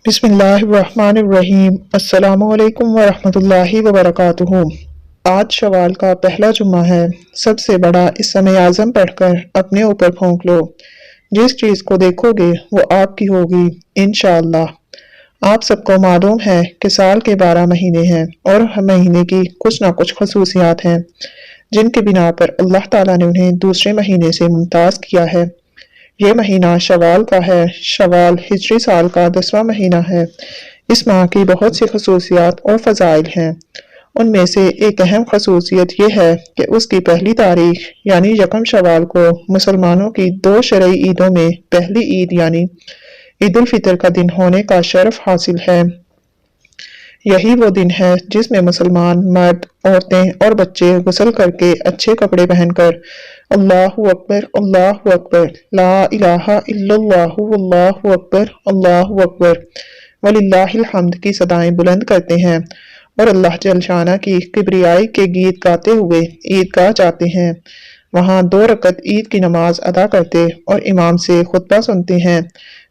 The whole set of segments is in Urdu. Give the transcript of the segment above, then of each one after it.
بسم اللہ الرحمن الرحیم۔ السلام علیکم ورحمۃ اللہ وبرکاتہ۔ آج شوال کا پہلا جمعہ ہے۔ سب سے بڑا اسم اعظم پڑھ کر اپنے اوپر پھونک لو۔ جس چیز کو دیکھو گے وہ آپ کی ہوگی انشاءاللہ۔ آپ سب کو معلوم ہے کہ سال کے 12 مہینے ہیں اور ہر مہینے کی کچھ نہ کچھ خصوصیات ہیں جن کی بنا پر اللہ تعالیٰ نے انہیں دوسرے مہینے سے ممتاز کیا ہے۔ یہ مہینہ شوال کا ہے۔ شوال ہجری سال کا 10واں مہینہ ہے۔ اس ماہ کی بہت سی خصوصیات اور فضائل ہیں۔ ان میں سے ایک اہم خصوصیت یہ ہے کہ اس کی پہلی تاریخ یعنی یکم شوال کو مسلمانوں کی 2 شرعی عیدوں میں پہلی عید یعنی عید الفطر کا دن ہونے کا شرف حاصل ہے۔ یہی وہ دن ہے جس میں مسلمان مرد، عورتیں اور بچے غسل کر کے اچھے کپڑے پہن کر اللہ اکبر اللہ اکبر لا الہ الا اللہ واللہ اکبر اللہ اکبر وللہ الحمد کی صدائیں بلند کرتے ہیں اور اللہ جل شانہ کی کبریائی کے گیت گاتے ہوئے عیدگاہ جاتے ہیں۔ وہاں 2 رکعت عید کی نماز ادا کرتے اور امام سے خطبہ سنتے ہیں،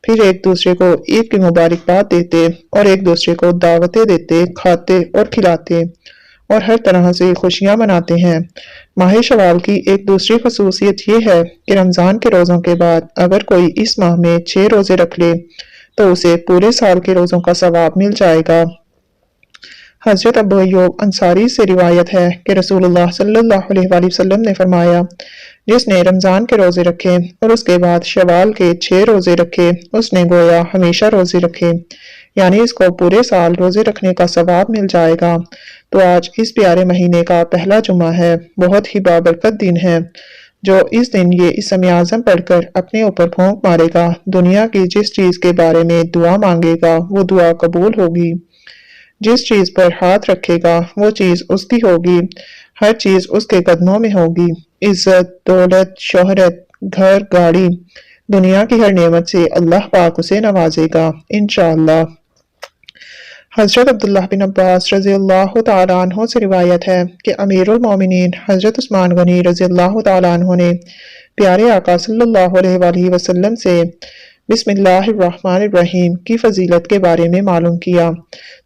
پھر ایک دوسرے کو عید کی مبارکباد دیتے اور ایک دوسرے کو دعوتیں دیتے، کھاتے اور کھلاتے اور ہر طرح سے خوشیاں مناتے ہیں۔ ماہ شوال کی ایک دوسری خصوصیت یہ ہے کہ رمضان کے روزوں کے بعد اگر کوئی اس ماہ میں 6 روزے رکھ لے تو اسے پورے سال کے روزوں کا ثواب مل جائے گا۔ حضرت ابو ایوب انصاری سے روایت ہے کہ رسول اللہ صلی اللہ علیہ وآلہ وسلم نے فرمایا، جس نے رمضان کے روزے رکھے اور اس کے بعد شوال کے 6 روزے رکھے اس نے گویا ہمیشہ روزے رکھے، یعنی اس کو پورے سال روزے رکھنے کا ثواب مل جائے گا۔ تو آج اس پیارے مہینے کا پہلا جمعہ ہے، بہت ہی بابرکت دن ہے۔ جو اس دن یہ اسم اعظم پڑھ کر اپنے اوپر پھونک مارے گا، دنیا کی جس چیز کے بارے میں دعا مانگے گا وہ دعا قبول ہوگی۔ جس چیز پر ہاتھ رکھے گا وہ چیز اس کی ہوگی، ہر چیز اس کے قدموں میں ہوگی۔ عزت، دولت، شہرت، گھر، گاڑی، دنیا کی ہر نعمت سے اللہ پاک اسے نوازے گا انشاءاللہ۔ حضرت عبداللہ بن عباس رضی اللہ تعالیٰ عنہ سے روایت ہے کہ امیر المومنین حضرت عثمان غنی رضی اللہ تعالیٰ عنہ نے پیارے آقا صلی اللہ علیہ وآلہ وسلم سے بسم اللہ الرحمن الرحیم کی فضیلت کے بارے میں معلوم کیا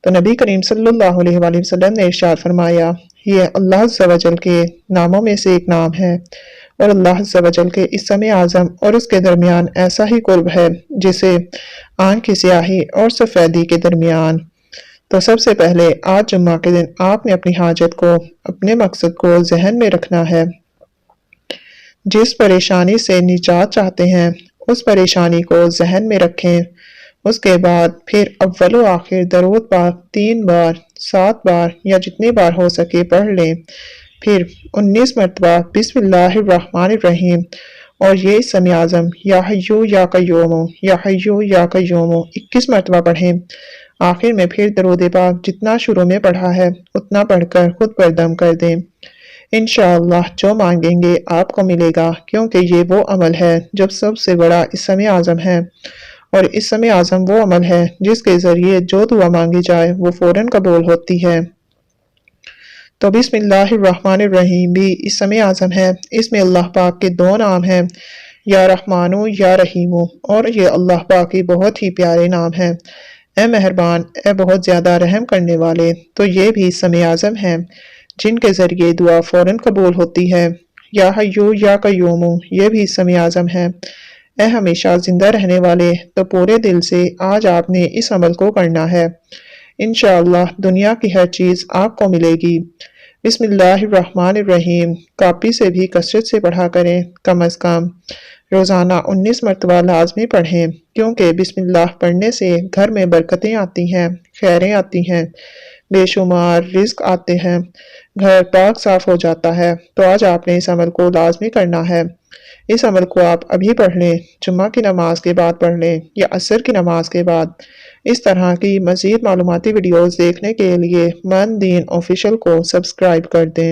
تو نبی کریم صلی اللہ علیہ وآلہ وسلم نے ارشاد فرمایا، یہ اللہ عز و جل کے ناموں میں سے ایک نام ہے اور اللہ عز و جل کے اسم اعظم اور اس کے درمیان ایسا ہی قرب ہے جسے آنکھ کی سیاہی اور سفیدی کے درمیان۔ تو سب سے پہلے آج جمعہ کے دن آپ نے اپنی حاجت کو، اپنے مقصد کو ذہن میں رکھنا ہے۔ جس پریشانی سے نجات چاہتے ہیں اس پریشانی کو ذہن میں رکھیں۔ اس کے بعد پھر اول و آخر درود پاک 3 بار، 7 بار یا جتنی بار ہو سکے پڑھ لیں۔ پھر 19 مرتبہ بسم اللہ الرحمن الرحیم اور یہ اسم اعظم یا حیو یا قیوم یا حیو یا قیوم 21 مرتبہ پڑھیں۔ آخر میں پھر درود پاک جتنا شروع میں پڑھا ہے اتنا پڑھ کر خود پر دم کر دیں۔ انشاءاللہ جو مانگیں گے آپ کو ملے گا، کیونکہ یہ وہ عمل ہے جو سب سے بڑا اسم اعظم ہے، اور اسم اعظم وہ عمل ہے جس کے ذریعے جو دعا مانگی جائے وہ فوراً قبول ہوتی ہے۔ تو بسم اللہ الرحمن الرحیم بھی اسم اعظم ہے۔ اس میں اللہ پاک کے 2 نام ہیں، یا رحمانو یا رحیمو، اور یہ اللہ پاک کی بہت ہی پیارے نام ہیں، اے مہربان، اے بہت زیادہ رحم کرنے والے۔ تو یہ بھی اسم اعظم ہیں جن کے ذریعے دعا فوراً قبول ہوتی ہے۔ یا حیو یا قیوم یہ بھی اسم اعظم ہے، اے ہمیشہ زندہ رہنے والے۔ تو پورے دل سے آج آپ نے اس عمل کو کرنا ہے، انشاءاللہ دنیا کی ہر چیز آپ کو ملے گی۔ بسم اللہ الرحمن الرحیم کاپی سے بھی کثرت سے پڑھا کریں، کم از کم روزانہ 19 مرتبہ لازمی پڑھیں، کیونکہ بسم اللہ پڑھنے سے گھر میں برکتیں آتی ہیں، خیریں آتی ہیں، بے شمار رزق آتے ہیں، گھر پاک صاف ہو جاتا ہے۔ تو آج آپ نے اس عمل کو لازمی کرنا ہے۔ اس عمل کو آپ ابھی پڑھ لیں، جمعہ کی نماز کے بعد پڑھ لیں یا عصر کی نماز کے بعد۔ اس طرح کی مزید معلوماتی ویڈیوز دیکھنے کے لیے من دین آفیشل کو سبسکرائب کر دیں۔